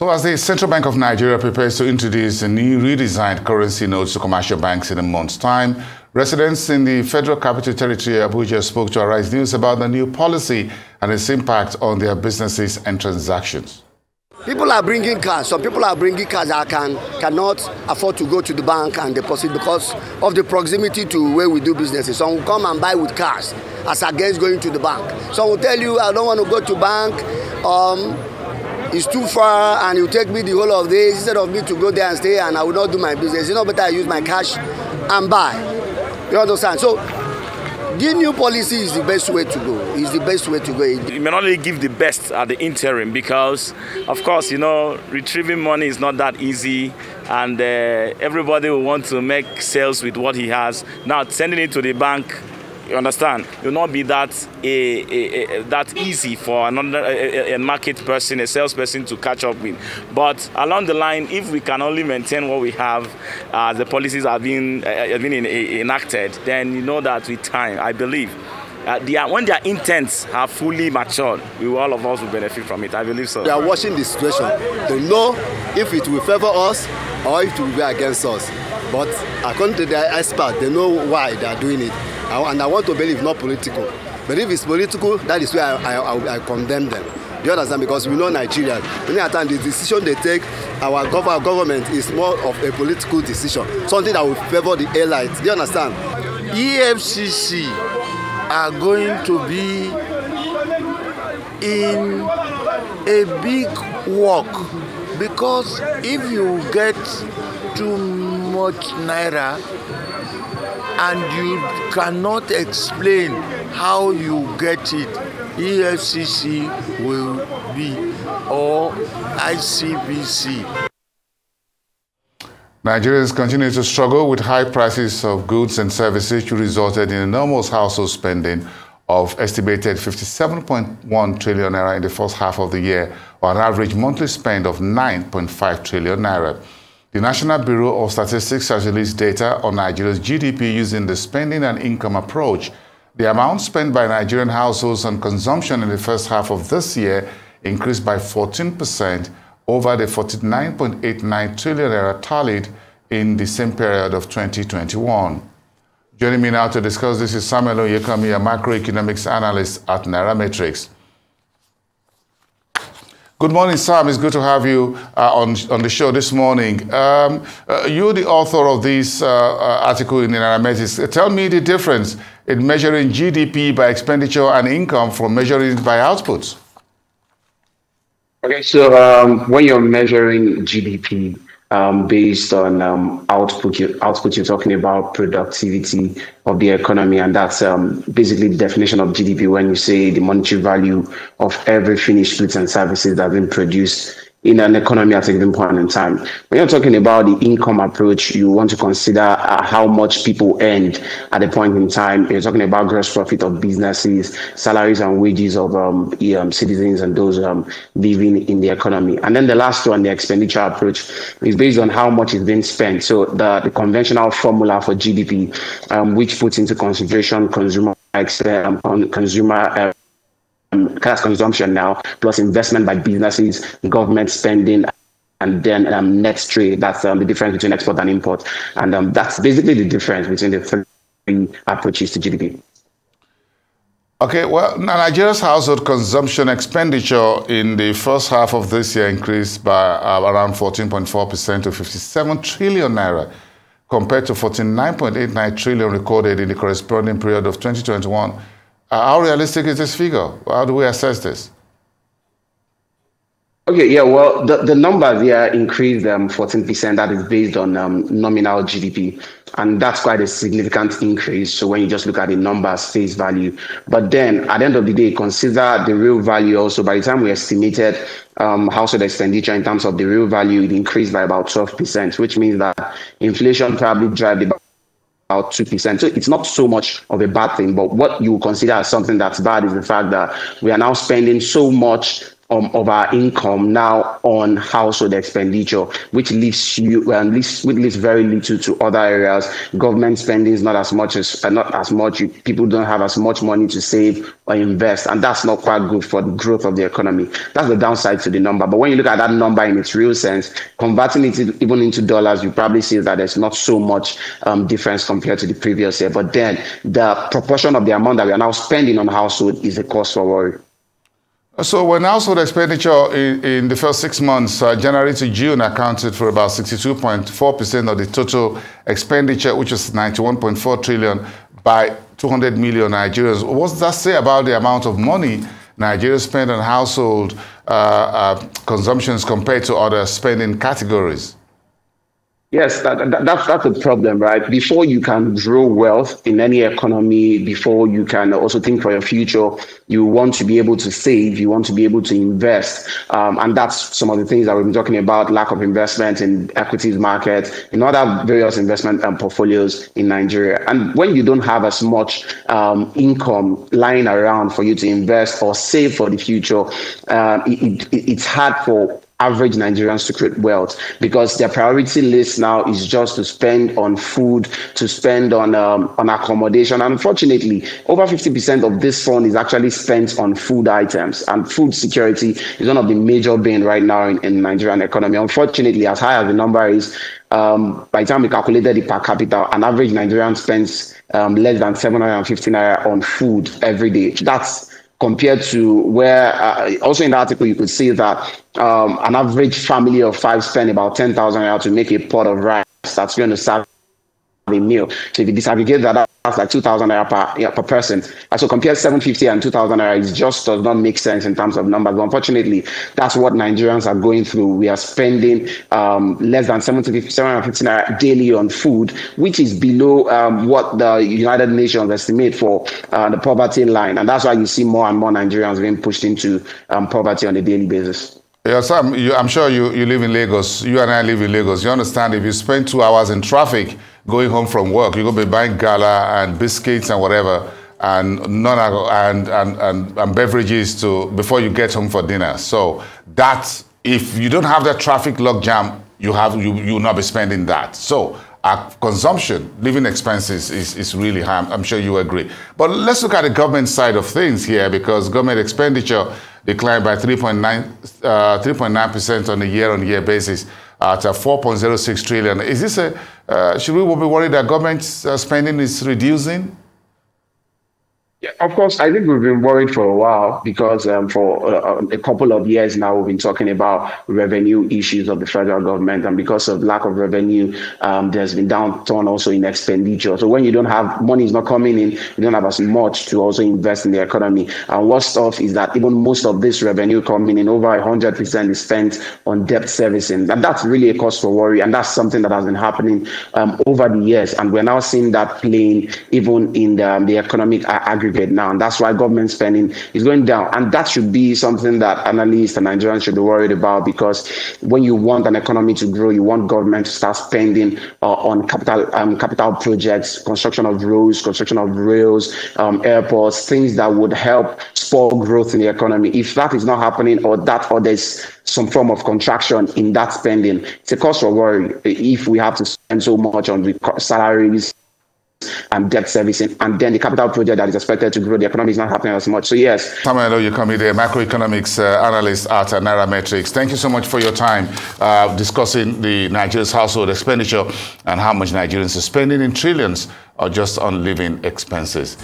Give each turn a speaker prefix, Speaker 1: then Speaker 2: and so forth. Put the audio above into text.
Speaker 1: So as the Central Bank of Nigeria prepares to introduce a new redesigned currency notes to commercial banks in a month's time, residents in the Federal Capital Territory, Abuja, spoke to Arise News about the new policy and its impact on their businesses and transactions.
Speaker 2: People are bringing cars. Some people are bringing cars that cannot afford to go to the bank and deposit because of the proximity to where we do businesses. Some will come and buy with cars as against going to the bank. Some will tell you, I don't want to go to bank. It's too far and it will take me the whole of the day instead of me to go there and stay and I will not do my business. It's not better I use my cash and buy. You understand? So the new policy is the best way to go. It's the best way to go.
Speaker 3: You may not only give the best at the interim because, of course, you know, retrieving money is not that easy and everybody will want to make sales with what he has. Now, sending it to the bank, you understand, it will not be that that easy for a market person, a salesperson to catch up with. But along the line, if we can only maintain what we have, the policies have been enacted, then you know that with time, I believe, when their intents are fully matured, all of us will benefit from it. I believe so.
Speaker 4: They are watching the situation to know if it will favor us or if it will be against us. But according to their experts, they know why they are doing it. And I want to believe not political. But if it's political, that is where I condemn them. You understand? Because we know Nigerians. Many times the decision they take, our government is more of a political decision. Something that will favor the elites. Do you understand?
Speaker 5: EFCC are going to be in a big work. Because if you get too much naira, and you cannot explain how you get it, EFCC will be, or ICBC.
Speaker 1: Nigerians continue to struggle with high prices of goods and services, which resulted in enormous household spending of estimated 57.1 trillion naira in the first half of the year, or an average monthly spend of 9.5 trillion naira. The National Bureau of Statistics has released data on Nigeria's GDP using the spending and income approach. The amount spent by Nigerian households on consumption in the first half of this year increased by 14% over the 49.89 trillion naira tallied in the same period of 2021. Joining me now to discuss this is Samuel Oyekanmi, a macroeconomics analyst at Nairametrics. Good morning, Sam. It's good to have you on the show this morning. You're the author of this article in Nairametrics. Tell me the difference in measuring GDP by expenditure and income from measuring it by outputs.
Speaker 6: Okay, so when you're measuring GDP based on output, you're talking about productivity of the economy, and that's basically the definition of GDP when you say the monetary value of every finished goods and services that have been produced in an economy at a given point in time. When you're talking about the income approach, you want to consider how much people earned at a point in time. You're talking about gross profit of businesses, salaries and wages of citizens and those living in the economy. And then the last one, the expenditure approach, is based on how much is being spent. So the conventional formula for GDP, which puts into consideration cash consumption now, plus investment by businesses, government spending, and then net trade. That's the difference between export and import. And that's basically the difference between the three approaches to GDP.
Speaker 1: Okay, well, Nigeria's household consumption expenditure in the first half of this year increased by around 14.4% to 57 trillion naira, compared to 49.89 trillion recorded in the corresponding period of 2021. How realistic is this figure? How do we assess this?
Speaker 6: Okay, yeah, well, the numbers here increased 14%. That is based on nominal GDP. And that's quite a significant increase. So when you just look at the numbers, face value. But then at the end of the day, consider the real value also. By the time we estimated household expenditure in terms of the real value, it increased by about 12%, which means that inflation probably drive about 2%. So it's not so much of a bad thing, but what you consider as something that's bad is the fact that we are now spending so much of our income now on household expenditure, which leaves very little to other areas. Government spending is not as much. People don't have as much money to save or invest, and that's not quite good for the growth of the economy. That's the downside to the number. But when you look at that number in its real sense, converting it even into dollars, you probably see that there's not so much difference compared to the previous year. But then the proportion of the amount that we are now spending on household is a cause for worry.
Speaker 1: So when household expenditure in the first 6 months, January to June, accounted for about 62.4% of the total expenditure, which is 91.4 trillion by 200 million Nigerians. What does that say about the amount of money Nigerians spend on household consumptions compared to other spending categories?
Speaker 6: Yes, that's the problem, right? Before you can grow wealth in any economy, before you can also think for your future, you want to be able to save, you want to be able to invest. And that's some of the things that we've been talking about, lack of investment in equities market, in other various investment portfolios in Nigeria. And when you don't have as much income lying around for you to invest or save for the future, it's hard for average Nigerians to create wealth, because their priority list now is just to spend on food, to spend on accommodation. And unfortunately, over 50% of this fund is actually spent on food items, and food security is one of the major bane right now in Nigerian economy. Unfortunately, as high as the number is, by the time we calculated it per capita, an average Nigerian spends less than 750 naira on food every day. That's compared to where, also in the article, you could see that an average family of 5 spend about 10,000 naira to make a pot of rice that's going to serve a meal. So if you disaggregate that, that's like 2,000 naira per person. So compare 750 and 2,000 naira, it just does not make sense in terms of numbers. But unfortunately, that's what Nigerians are going through. We are spending less than 750 naira daily on food, which is below what the United Nations estimate for the poverty line. And that's why you see more and more Nigerians being pushed into poverty on a daily basis.
Speaker 1: Yeah, Sam, I'm sure you live in Lagos. You and I live in Lagos. You understand, if you spend 2 hours in traffic going home from work, you're going to be buying gala and biscuits and whatever, and and beverages before you get home for dinner. So that's, if you don't have that traffic logjam, you will not be spending that. So our consumption, living expenses is really high. I'm sure you agree. But let's look at the government side of things here, because government expenditure declined by 3.9% on a year-on-year basis at 4.06 trillion. Is this should we be worried that government spending is reducing?
Speaker 6: Yeah, of course, I think we've been worried for a while, because for a couple of years now, we've been talking about revenue issues of the federal government. And because of lack of revenue, there's been downturn also in expenditure. So when you don't have, money is not coming in, you don't have as much to also invest in the economy. And what's off is that even most of this revenue coming in, over 100% is spent on debt servicing. And that's really a cause for worry. And that's something that has been happening over the years. And we're now seeing that playing even in the economic aggregate now, and that's why government spending is going down. And that should be something that analysts and Nigerians should be worried about, because when you want an economy to grow, you want government to start spending on capital projects, construction of roads, construction of rails, airports, things that would help spur growth in the economy. If that is not happening, or there's some form of contraction in that spending, it's a cause for worry. If we have to spend so much on salaries and debt servicing, and then the capital project that is expected to grow the economy is not happening as much. So yes.
Speaker 1: Samuel Oyekanmi, the macroeconomics analyst at Nairametrics. Thank you so much for your time discussing the Nigeria's household expenditure and how much Nigerians are spending in trillions just on living expenses.